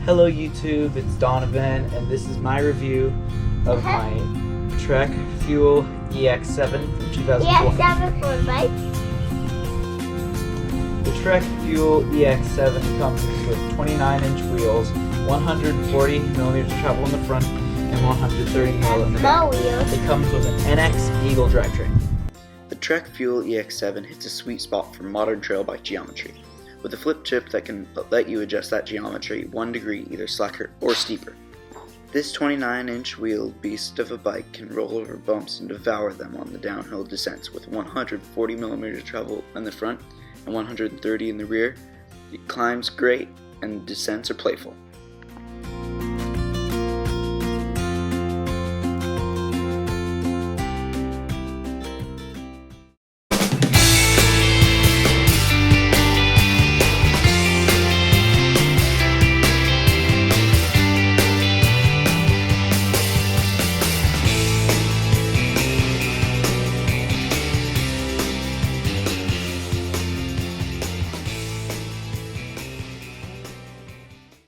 Hello YouTube, it's Donovan, and this is my review of my Trek Fuel EX7 from 2020. EX7 for bike. The Trek Fuel EX7 comes with 29-inch wheels, 140mm travel in the front, and 130mm in the back. It comes with an NX Eagle drivetrain. The Trek Fuel EX7 hits a sweet spot for modern trail bike geometry, with a flip chip that can let you adjust that geometry 1 degree either slacker or steeper. This 29-inch wheeled beast of a bike can roll over bumps and devour them on the downhill descents with 140mm travel in the front and 130 in the rear. It climbs great and descents are playful.